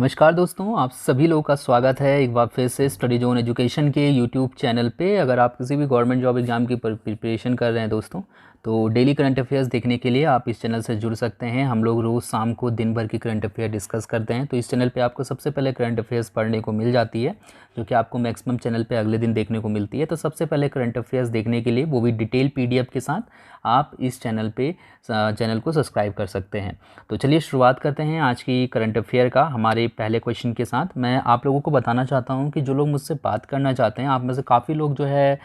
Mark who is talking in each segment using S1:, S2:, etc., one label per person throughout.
S1: नमस्कार दोस्तों, आप सभी लोगों का स्वागत है एक बार फिर से स्टडी जोन एजुकेशन के यूट्यूब चैनल पे। अगर आप किसी भी गवर्नमेंट जॉब एग्ज़ाम की प्रिपरेशन कर रहे हैं दोस्तों, तो डेली करंट अफेयर्स देखने के लिए आप इस चैनल से जुड़ सकते हैं। हम लोग रोज़ शाम को दिन भर की करंट अफेयर डिस्कस करते हैं, तो इस चैनल पे आपको सबसे पहले करंट अफेयर्स पढ़ने को मिल जाती है, जो कि आपको मैक्सिमम चैनल पे अगले दिन देखने को मिलती है। तो सबसे पहले करंट अफेयर्स देखने के लिए, वो भी डिटेल PDF के साथ, आप इस चैनल को सब्सक्राइब कर सकते हैं। तो चलिए शुरुआत करते हैं आज की करंट अफेयर का हमारे पहले क्वेश्चन के साथ। मैं आप लोगों को बताना चाहता हूं कि जो लोग मुझसे बात करना चाहते हैं, आप में से काफ़ी लोग जो है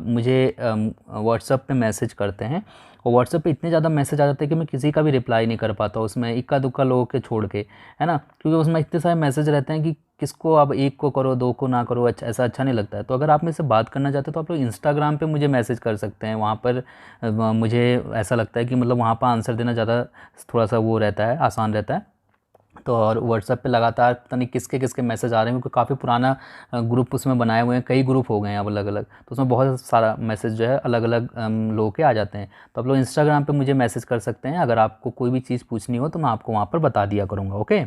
S1: मुझे व्हाट्सएप पे मैसेज करते हैं, और व्हाट्सएप पे इतने ज़्यादा मैसेज आ जाते हैं कि मैं किसी का भी रिप्लाई नहीं कर पाता उसमें, इक्का दुक्का लोगों के छोड़ के, है ना, क्योंकि उसमें इतने सारे मैसेज रहते हैं कि किसको अब एक को करो, दो को ना करो, अच्छा ऐसा अच्छा नहीं लगता है। तो अगर आप मेरे से बात करना चाहते हो तो आप लोग इंस्टाग्राम पे मुझे मैसेज कर सकते हैं। वहाँ पर मुझे ऐसा लगता है कि मतलब वहाँ पर आंसर देना ज़्यादा थोड़ा सा वो रहता है, आसान रहता है। तो और व्हाट्सएप पे लगातार पता नहीं किसके किसके मैसेज आ रहे हैं, क्योंकि काफ़ी पुराना ग्रुप उसमें बनाए हुए हैं, कई ग्रुप हो गए हैं अब अलग अलग, तो उसमें बहुत सारा मैसेज जो है अलग अलग लोगों के आ जाते हैं। तो आप लोग इंस्टाग्राम पे मुझे मैसेज कर सकते हैं, अगर आपको कोई भी चीज़ पूछनी हो तो मैं आपको वहाँ पर बता दिया करूँगा। ओके,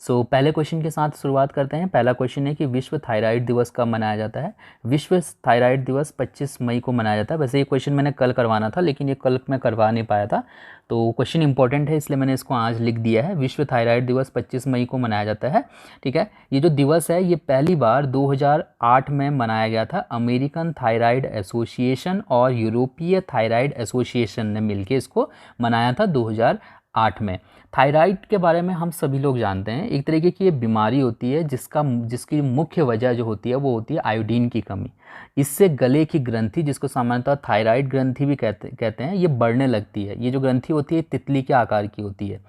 S1: सो पहले क्वेश्चन के साथ शुरुआत करते हैं। पहला क्वेश्चन है कि विश्व थायराइड दिवस कब मनाया जाता है। विश्व थायराइड दिवस 25 मई को मनाया जाता है। वैसे ये क्वेश्चन मैंने कल करवाना था, लेकिन ये कल मैं करवा नहीं पाया था, तो क्वेश्चन इंपॉर्टेंट है इसलिए मैंने इसको आज लिख दिया है। विश्व थायराइड दिवस 25 मई को मनाया जाता है। ठीक है, ये जो दिवस है ये पहली बार 2008 में मनाया गया था। अमेरिकन थायराइड एसोसिएशन और यूरोपीय थायराइड एसोसिएशन ने मिलकर इसको मनाया था 2008 में। थायराइड के बारे में हम सभी लोग जानते हैं, एक तरीके की ये बीमारी होती है जिसकी मुख्य वजह जो होती है वो होती है आयोडीन की कमी। इससे गले की ग्रंथि, जिसको सामान्यतः थायराइड ग्रंथि भी कहते हैं, ये बढ़ने लगती है। ये जो ग्रंथि होती है तितली के आकार की होती है।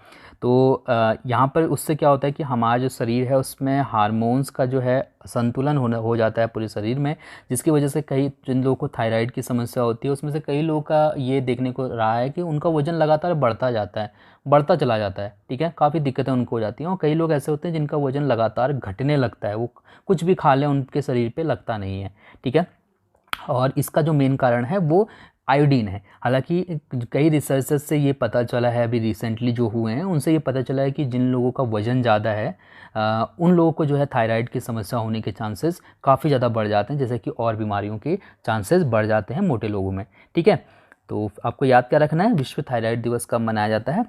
S1: तो यहाँ पर उससे क्या होता है कि हमारा जो शरीर है उसमें हार्मोन्स का जो है संतुलन हो जाता है पूरे शरीर में, जिसकी वजह से कई जिन लोगों को थायराइड की समस्या होती है उसमें से कई लोगों का ये देखने को रहा है कि उनका वजन लगातार बढ़ता जाता है, बढ़ता चला जाता है। ठीक है, काफ़ी दिक्कतें उनको हो जाती हैं, और कई लोग ऐसे होते हैं जिनका वजन लगातार घटने लगता है, वो कुछ भी खा लें उनके शरीर पे लगता नहीं है। ठीक है, और इसका जो मेन कारण है वो आयोडीन है। हालांकि कई रिसर्चेस से ये पता चला है, अभी रिसेंटली जो हुए हैं उनसे ये पता चला है कि जिन लोगों का वज़न ज़्यादा है उन लोगों को जो है थायराइड की समस्या होने के चांसेस काफ़ी ज़्यादा बढ़ जाते हैं, जैसे कि और बीमारियों के चांसेस बढ़ जाते हैं मोटे लोगों में। ठीक है, तो आपको याद क्या रखना है, विश्व थायराइड दिवस कब मनाया जाता है।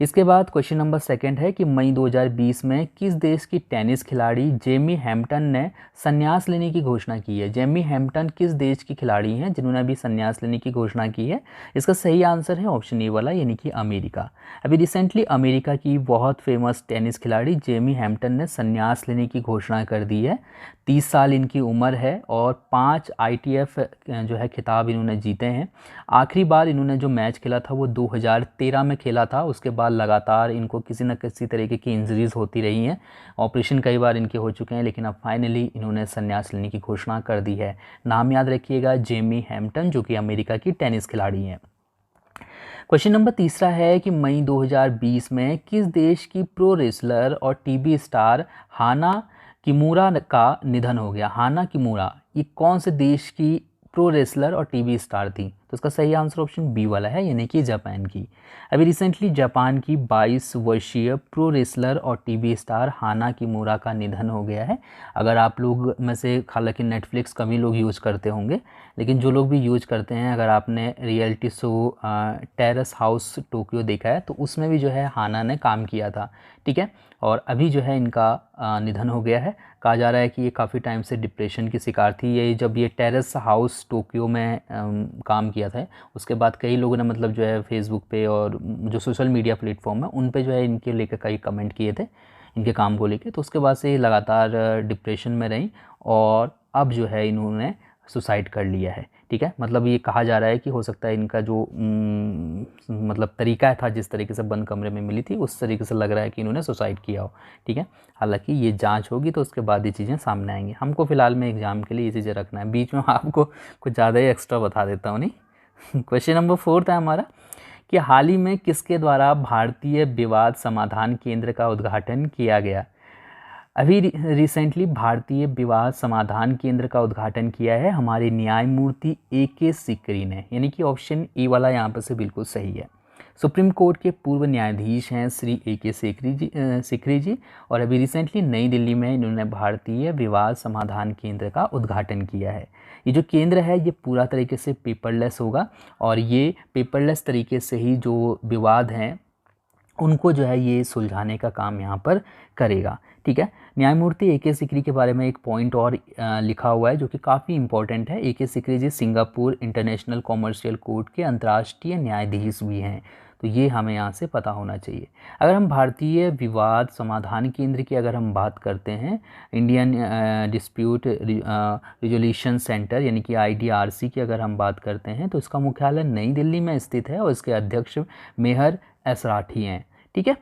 S1: इसके बाद क्वेश्चन नंबर 2 है कि मई 2020 में किस देश की टेनिस खिलाड़ी जेमी हैम्पटन ने संन्यास लेने की घोषणा की है। जेमी हैम्पटन किस देश की खिलाड़ी हैं जिन्होंने अभी संन्यास लेने की घोषणा की है। इसका सही आंसर है ऑप्शन ए वाला, यानी कि अमेरिका। अभी रिसेंटली अमेरिका की बहुत फेमस टेनिस खिलाड़ी जेमी हैम्पटन ने संन्यास लेने की घोषणा कर दी है। 30 साल इनकी उम्र है और 5 ITF जो है खिताब इन्होंने जीते हैं। आखिरी बार इन्होंने जो मैच खेला था वो 2013 में खेला था। उसके बाद लगातार इनको किसी न किसी तरीके की इंजरीज होती रही हैं, ऑपरेशन कई बार इनके हो चुके हैं, लेकिन अब फाइनली इन्होंने संन्यास लेने की घोषणा कर दी है। नाम याद रखिएगा, जेमी हैम्पटन, जो कि अमेरिका की टेनिस खिलाड़ी हैं। क्वेश्चन नंबर 3 है कि मई 2020 में किस देश की प्रो रेसलर और टीवी स्टार हाना किमूरा का निधन हो गया। हाना किमूरा ये कौन से देश की प्रो रेसलर और टीवी स्टार थी। तो इसका सही आंसर ऑप्शन बी वाला है, यानी कि जापान की। अभी रिसेंटली जापान की 22 वर्षीय प्रो रेसलर और टीवी स्टार हाना किमूरा का निधन हो गया है। अगर आप लोग में से, हालांकि नेटफ्लिक्स कम ही लोग यूज़ करते होंगे, लेकिन जो लोग भी यूज करते हैं, अगर आपने reality show terrace house Tokyo देखा है तो उसमें भी जो है हाना ने काम किया था। ठीक है, और अभी जो है इनका निधन हो गया है। कहा जा रहा है कि ये काफ़ी टाइम से डिप्रेशन की शिकार थी। ये जब ये टेरेस हाउस टोक्यो में काम किया था, उसके बाद कई लोगों ने मतलब जो है फेसबुक पे और जो सोशल मीडिया प्लेटफॉर्म है उन पे जो है इनके लेकर कई कमेंट किए थे इनके काम को लेके। तो उसके बाद से ये लगातार डिप्रेशन में रहीं और अब जो है इन्होंने सुसाइड कर लिया है। ठीक है, मतलब ये कहा जा रहा है कि हो सकता है इनका जो मतलब तरीका था, जिस तरीके से बंद कमरे में मिली थी, उस तरीके से लग रहा है कि इन्होंने सुसाइड किया हो। ठीक है, हालांकि ये जांच होगी तो उसके बाद ये चीज़ें सामने आएंगी। हमको फ़िलहाल में एग्ज़ाम के लिए ये चीज़ें रखना है, बीच में आपको कुछ ज़्यादा ही एक्स्ट्रा बता देता हूँ नहीं। क्वेश्चन नंबर 4 है हमारा कि हाल ही में किसके द्वारा भारतीय विवाद समाधान केंद्र का उद्घाटन किया गया। अभी रिसेंटली भारतीय विवाद समाधान केंद्र का उद्घाटन किया है हमारे न्यायमूर्ति AK सिकरी ने, यानी कि ऑप्शन ए वाला यहाँ पर से बिल्कुल सही है। सुप्रीम कोर्ट के पूर्व न्यायाधीश हैं श्री A.K. सीकरी जी, और अभी रिसेंटली नई दिल्ली में इन्होंने भारतीय विवाद समाधान केंद्र का उद्घाटन किया है। ये जो केंद्र है ये पूरा तरीके से पेपरलेस होगा, और ये पेपरलेस तरीके से ही जो विवाद हैं उनको जो है ये सुलझाने का काम यहाँ पर करेगा। ठीक है, न्यायमूर्ति A.K. सीकरी के बारे में एक पॉइंट और लिखा हुआ है जो कि काफ़ी इंपॉर्टेंट है। A.K. सीकरी जी सिंगापुर इंटरनेशनल कॉमर्शियल कोर्ट के अंतर्राष्ट्रीय न्यायाधीश भी हैं, तो ये हमें यहाँ से पता होना चाहिए। अगर हम भारतीय विवाद समाधान केंद्र की अगर हम बात करते हैं, इंडियन डिस्प्यूट रिजोल्यूशन सेंटर यानी कि IDRC की अगर हम बात करते हैं, तो इसका मुख्यालय नई दिल्ली में स्थित है और इसके अध्यक्ष मेहर एस राठी हैं। ठीक है,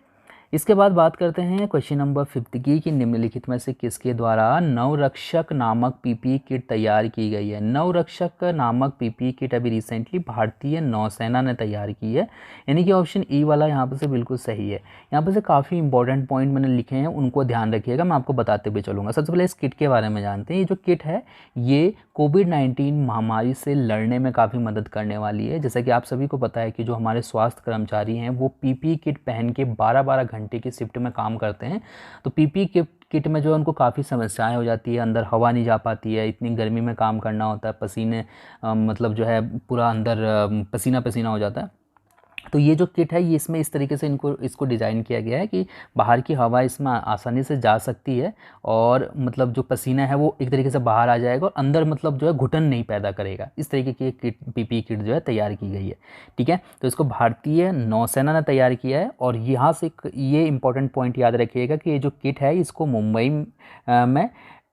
S1: इसके बाद बात करते हैं क्वेश्चन नंबर 5 की कि निम्नलिखित में से किसके द्वारा नवरक्षक नामक PPE किट तैयार की गई है। नवरक्षक नामक PPE किट अभी रिसेंटली भारतीय नौसेना ने तैयार की है, यानी कि ऑप्शन E वाला यहाँ पर से बिल्कुल सही है। यहाँ पर से काफ़ी इंपॉर्टेंट पॉइंट मैंने लिखे हैं, उनको ध्यान रखिएगा, मैं आपको बताते हुए चलूँगा। सबसे पहले इस किट के बारे में जानते हैं। ये जो किट है ये कोविड-19 महामारी से लड़ने में काफ़ी मदद करने वाली है। जैसा कि आप सभी को पता है कि जो हमारे स्वास्थ्य कर्मचारी हैं वो PPE किट पहन के 12-12 घंटे की शिफ्ट में काम करते हैं, तो PPE किट में जो है उनको काफ़ी समस्याएं हो जाती है, अंदर हवा नहीं जा पाती है, इतनी गर्मी में काम करना होता है, पसीने मतलब जो है पूरा अंदर पसीना पसीना हो जाता है। तो ये जो किट है ये इसमें इस तरीके से इसको डिज़ाइन किया गया है कि बाहर की हवा इसमें आसानी से जा सकती है, और मतलब जो पसीना है वो एक तरीके से बाहर आ जाएगा और अंदर मतलब जो है घुटन नहीं पैदा करेगा। इस तरीके की किट PPE किट जो है तैयार की गई है। ठीक है, तो इसको भारतीय नौसेना ने तैयार किया है। और यहाँ से ये इंपॉर्टेंट पॉइंट याद रखिएगा कि ये जो किट है इसको मुंबई में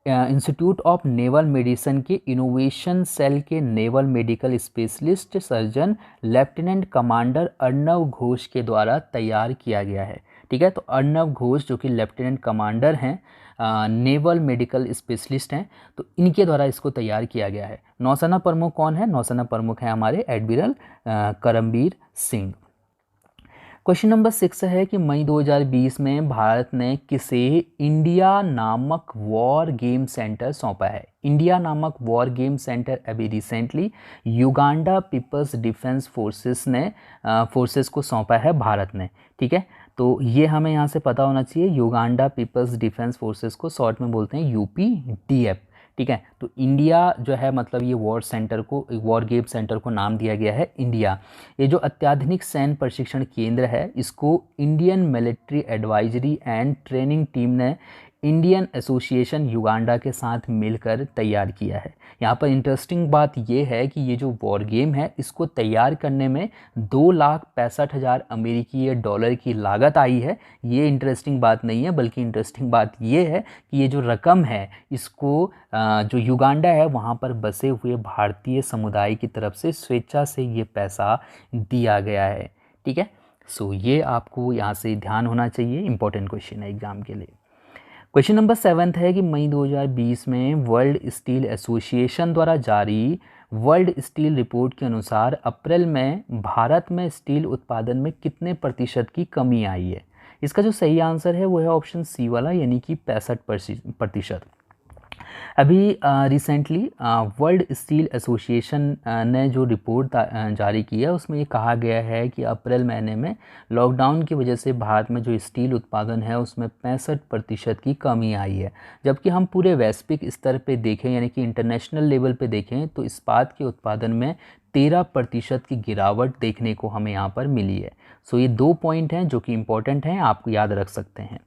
S1: इंस्टीट्यूट ऑफ नेवल मेडिसिन के इनोवेशन सेल के naval medical specialist surgeon lieutenant commander Arnav Ghosh के द्वारा तैयार किया गया है। ठीक है, तो अर्णव घोष जो कि लेफ्टिनेंट कमांडर हैं, नेवल मेडिकल स्पेशलिस्ट हैं, तो इनके द्वारा इसको तैयार किया गया है। नौसेना प्रमुख कौन है? नौसेना प्रमुख हैं हमारे admiral Karambir Singh. Question number 6 है कि मई 2020 में भारत ने किसे इंडिया नामक वॉर गेम सेंटर सौंपा है। इंडिया नामक वॉर गेम सेंटर अभी recently Uganda people's defence forces को सौंपा है भारत ने। ठीक है, तो ये हमें यहाँ से पता होना चाहिए। युगांडा पीपल्स डिफेंस फोर्सेस को शॉर्ट में बोलते हैं UPDF। ठीक है, तो इंडिया जो है मतलब ये वॉर गेम सेंटर को नाम दिया गया है इंडिया। ये जो अत्याधुनिक सैन्य प्रशिक्षण केंद्र है इसको Indian military advisory and training team ने इंडियन एसोसिएशन युगांडा के साथ मिलकर तैयार किया है। यहाँ पर इंटरेस्टिंग बात ये है कि ये जो वॉर गेम है इसको तैयार करने में 2,65,000 अमेरिकी डॉलर की लागत आई है। ये इंटरेस्टिंग बात नहीं है, बल्कि इंटरेस्टिंग बात ये है कि ये जो रकम है इसको जो युगांडा है वहाँ पर बसे हुए भारतीय समुदाय की तरफ से स्वेच्छा से ये पैसा दिया गया है। ठीक है, सो ये आपको यहाँ से ध्यान होना चाहिए, इंपॉर्टेंट क्वेश्चन है एग्जाम के लिए। क्वेश्चन नंबर 7 है कि मई 2020 में वर्ल्ड स्टील एसोसिएशन द्वारा जारी वर्ल्ड स्टील रिपोर्ट के अनुसार अप्रैल में भारत में स्टील उत्पादन में कितने प्रतिशत की कमी आई है। इसका जो सही आंसर है वो है ऑप्शन C वाला, यानी कि 65%। अभी रिसेंटली वर्ल्ड स्टील एसोसिएशन ने जो रिपोर्ट जारी की है उसमें ये कहा गया है कि अप्रैल महीने में लॉकडाउन की वजह से भारत में जो स्टील उत्पादन है उसमें 65% की कमी आई है। जबकि हम पूरे वैश्विक स्तर पे देखें यानी कि इंटरनेशनल लेवल पे देखें तो इस्पात के उत्पादन में 13% की गिरावट देखने को हमें यहाँ पर मिली है। सो ये 2 पॉइंट हैं जो कि इम्पोर्टेंट हैं, आपको याद रख सकते हैं।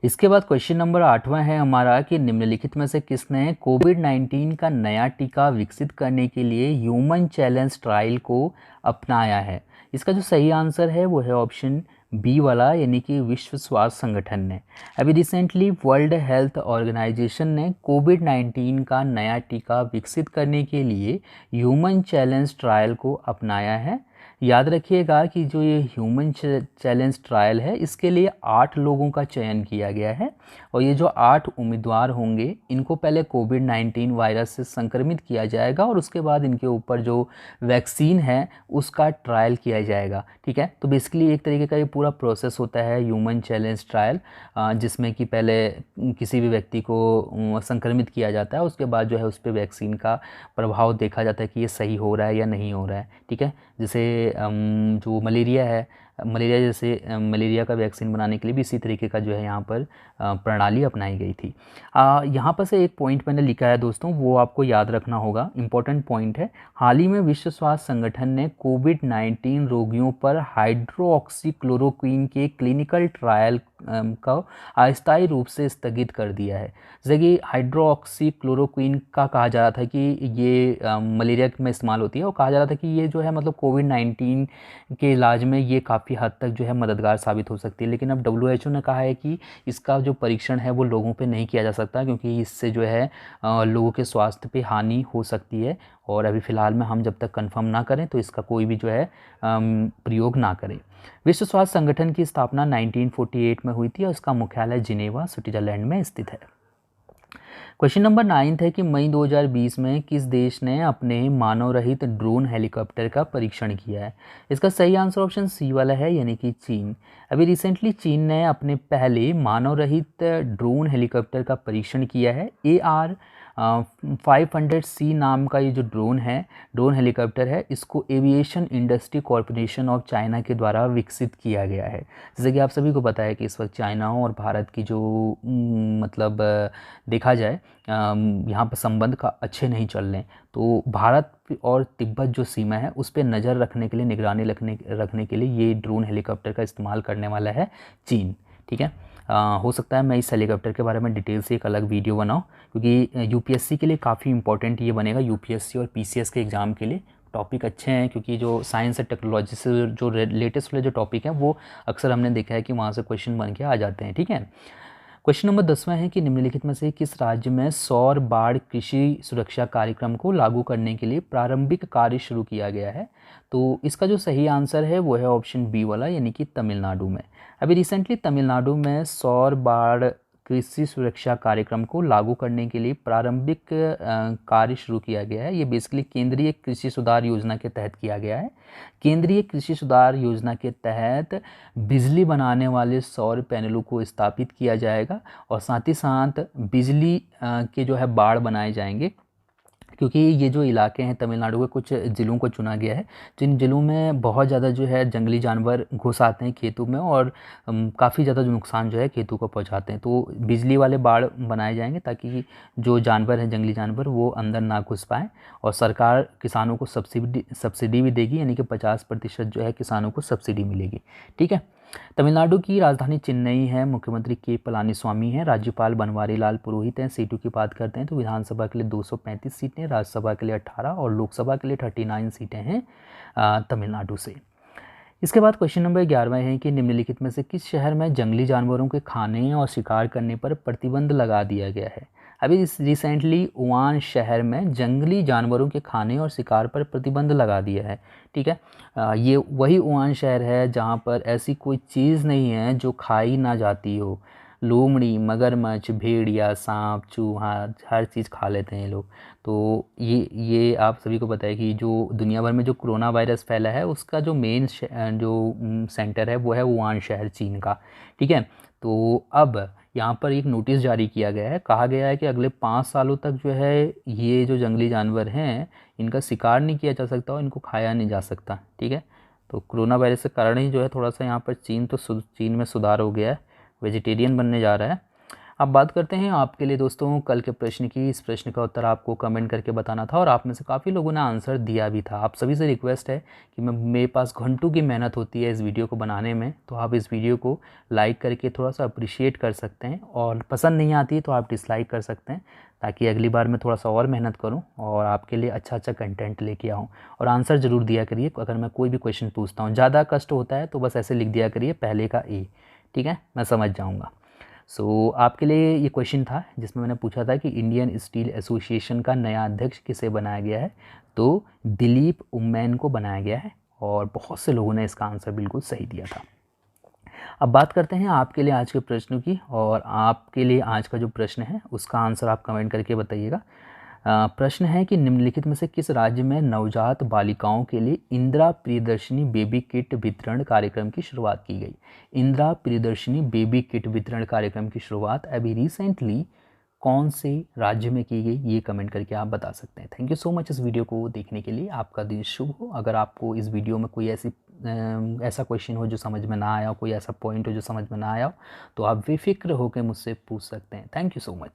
S1: इसके बाद क्वेश्चन नंबर 8वां है हमारा कि निम्नलिखित में से किसने कोविड-19 का नया टीका विकसित करने के लिए ह्यूमन चैलेंज ट्रायल को अपनाया है। इसका जो सही आंसर है वो है ऑप्शन B वाला, यानी कि विश्व स्वास्थ्य संगठन ने। अभी रिसेंटली वर्ल्ड हेल्थ ऑर्गेनाइजेशन ने कोविड-19 का नया टीका विकसित करने के लिए ह्यूमन चैलेंज ट्रायल को अपनाया है। याद रखिएगा कि जो ये ह्यूमन चैलेंज ट्रायल है इसके लिए 8 लोगों का चयन किया गया है, और ये जो 8 उम्मीदवार होंगे इनको पहले कोविड-19 वायरस से संक्रमित किया जाएगा और उसके बाद इनके ऊपर जो वैक्सीन है उसका ट्रायल किया जाएगा। ठीक है, तो बेसिकली एक तरीके का ये पूरा प्रोसेस होता है ह्यूमन चैलेंज ट्रायल, जिसमें कि पहले किसी भी व्यक्ति को संक्रमित किया जाता है, उसके बाद जो है उस पर वैक्सीन का प्रभाव देखा जाता है कि ये सही हो रहा है या नहीं हो रहा है। ठीक है, जैसे जो मलेरिया है, मलेरिया जैसे मलेरिया का वैक्सीन बनाने के लिए भी इसी तरीके का जो है यहाँ पर प्रणाली अपनाई गई थी। यहाँ पर से एक पॉइंट मैंने लिखा है दोस्तों, वो आपको याद रखना होगा, इम्पोर्टेंट पॉइंट है। हाल ही में विश्व स्वास्थ्य संगठन ने कोविड-19 रोगियों पर हाइड्रोक्सीक्लोरोक्वीन के क्लिनिकल ट्रायल का अस्थायी रूप से स्थगित कर दिया है। जैसे कि हाइड्रोक्सीक्लोरोक्वीन का कहा जा रहा था कि ये मलेरिया में इस्तेमाल होती है, और कहा जा रहा था कि ये जो है मतलब कोविड-19 के इलाज में ये काफ़ी हद तक जो है मददगार साबित हो सकती है। लेकिन अब WHO ने कहा है कि इसका जो परीक्षण है वो लोगों पे नहीं किया जा सकता, क्योंकि इससे जो है लोगों के स्वास्थ्य पे हानि हो सकती है, और अभी फ़िलहाल में हम जब तक कंफर्म ना करें तो इसका कोई भी जो है प्रयोग ना करें। विश्व स्वास्थ्य संगठन की स्थापना 1948 में हुई थी और इसका मुख्यालय जिनेवा स्विट्जरलैंड में स्थित है। क्वेश्चन नंबर 9 है कि मई 2020 में किस देश ने अपने मानव रहित ड्रोन हेलीकॉप्टर का परीक्षण किया है? इसका सही आंसर ऑप्शन सी वाला है, यानी कि चीन। अभी रिसेंटली चीन ने अपने पहले मानव रहित ड्रोन हेलीकॉप्टर का परीक्षण किया है। AR-500C नाम का ये जो ड्रोन हेलीकॉप्टर है, इसको aviation industry corporation of China के द्वारा विकसित किया गया है। जैसे कि आप सभी को पता है कि इस वक्त चाइना और भारत की जो मतलब देखा जाए यहाँ पर संबंध का अच्छे नहीं चल रहे, तो भारत और तिब्बत जो सीमा है उस पर नज़र रखने के लिए, निगरानी रखने के लिए ये ड्रोन हेलीकॉप्टर का इस्तेमाल करने वाला है चीन। ठीक है, हो सकता है मैं इस हेलीकॉप्टर के बारे में डिटेल से एक अलग वीडियो बनाऊं, क्योंकि यूपीएससी के लिए काफ़ी इंपॉर्टेंट ये बनेगा। यूपीएससी और पीसीएस के एग्ज़ाम के लिए टॉपिक अच्छे हैं, क्योंकि जो साइंस और टेक्नोलॉजी से जो लेटेस्ट वाले जो टॉपिक हैं वो अक्सर हमने देखा है कि वहाँ से क्वेश्चन बन के आ जाते हैं। ठीक है, क्वेश्चन नंबर 10वां है कि निम्नलिखित में से किस राज्य में सौर बाढ़ कृषि सुरक्षा कार्यक्रम को लागू करने के लिए प्रारंभिक कार्य शुरू किया गया है? तो इसका जो सही आंसर है वो है ऑप्शन बी वाला, यानी कि तमिलनाडु में। अभी रिसेंटली तमिलनाडु में सौर बाढ़ कृषि सुरक्षा कार्यक्रम को लागू करने के लिए प्रारंभिक कार्य शुरू किया गया है। ये बेसिकली केंद्रीय कृषि सुधार योजना के तहत किया गया है। केंद्रीय कृषि सुधार योजना के तहत बिजली बनाने वाले सौर पैनलों को स्थापित किया जाएगा, और साथ ही साथ बिजली के जो है बाड़ बनाए जाएंगे, क्योंकि ये जो इलाके हैं तमिलनाडु के, कुछ ज़िलों को चुना गया है जिन ज़िलों में बहुत ज़्यादा जो है जंगली जानवर घुस आते हैं खेतों में, और काफ़ी ज़्यादा जो नुकसान जो है खेतों को पहुंचाते हैं। तो बिजली वाले बाड़ बनाए जाएंगे ताकि जो जानवर हैं, जंगली जानवर, वो अंदर ना घुस पाएँ, और सरकार किसानों को सब्सिडी भी देगी, यानी कि 50% जो है किसानों को सब्सिडी मिलेगी। ठीक है, तमिलनाडु की राजधानी चेन्नई है, मुख्यमंत्री के पलानीस्वामी हैं, राज्यपाल बनवारी लाल पुरोहित हैं। सीटों की बात करते हैं तो विधानसभा के लिए 235 सीटें, राज्यसभा के लिए 18 और लोकसभा के लिए 39 सीटें हैं तमिलनाडु से। इसके बाद क्वेश्चन नंबर 11 है कि निम्नलिखित में से किस शहर में जंगली जानवरों के खाने और शिकार करने पर प्रतिबंध लगा दिया गया है? अभी रिसेंटली वुहान शहर में जंगली जानवरों के खाने और शिकार पर प्रतिबंध लगा दिया है। ठीक है, ये वही वुहान शहर है जहाँ पर ऐसी कोई चीज़ नहीं है जो खाई ना जाती हो। लोमड़ी, मगरमच्छ, भेड़िया, सांप, चूहा, हर चीज़ खा लेते हैं ये लोग। तो ये आप सभी को पता है कि जो दुनिया भर में जो कोरोना वायरस फैला है उसका जो मेन जो सेंटर है वो है वुहान शहर, चीन का। ठीक है, तो अब यहाँ पर एक नोटिस जारी किया गया है, कहा गया है कि अगले 5 सालों तक जो है ये जो जंगली जानवर हैं इनका शिकार नहीं किया जा सकता और इनको खाया नहीं जा सकता। ठीक है, तो कोरोना वायरस के कारण ही जो है थोड़ा सा यहाँ पर चीन में सुधार हो गया है, वेजिटेरियन बनने जा रहा है। अब बात करते हैं आपके लिए दोस्तों कल के प्रश्न की। इस प्रश्न का उत्तर आपको कमेंट करके बताना था, और आप में से काफ़ी लोगों ने आंसर दिया भी था। आप सभी से रिक्वेस्ट है कि मेरे पास घंटों की मेहनत होती है इस वीडियो को बनाने में, तो आप इस वीडियो को लाइक करके थोड़ा सा अप्रिशिएट कर सकते हैं, और पसंद नहीं आती तो आप डिसलाइक कर सकते हैं, ताकि अगली बार मैं थोड़ा सा और मेहनत करूं और आपके लिए अच्छा अच्छा कंटेंट लेके आऊं। और आंसर ज़रूर दिया करिए अगर मैं कोई भी क्वेश्चन पूछता हूं। ज़्यादा कष्ट होता है तो बस ऐसे लिख दिया करिए पहले का ए, ठीक है, मैं समझ जाऊँगा। सो आपके लिए ये क्वेश्चन था जिसमें मैंने पूछा था कि इंडियन स्टील एसोसिएशन का नया अध्यक्ष किसे बनाया गया है? तो दिलीप उम्मैन को बनाया गया है, और बहुत से लोगों ने इसका आंसर बिल्कुल सही दिया था। अब बात करते हैं आपके लिए आज के प्रश्नों की, और आपके लिए आज का जो प्रश्न है उसका आंसर आप कमेंट करके बताइएगा। प्रश्न है कि निम्नलिखित में से किस राज्य में नवजात बालिकाओं के लिए इंदिरा प्रियदर्शिनी बेबी किट वितरण कार्यक्रम की शुरुआत की गई? इंदिरा प्रियदर्शिनी बेबी किट वितरण कार्यक्रम की शुरुआत अभी रिसेंटली कौन से राज्य में की गई, ये कमेंट करके आप बता सकते हैं। थैंक यू सो मच इस वीडियो को देखने के लिए। आपका दिन शुभ हो। अगर आपको इस वीडियो में कोई ऐसा क्वेश्चन हो जो समझ में ना आया हो, कोई ऐसा पॉइंट हो जो समझ में ना आया हो, तो आप बेफिक्र होकर मुझसे पूछ सकते हैं। Thank you so much.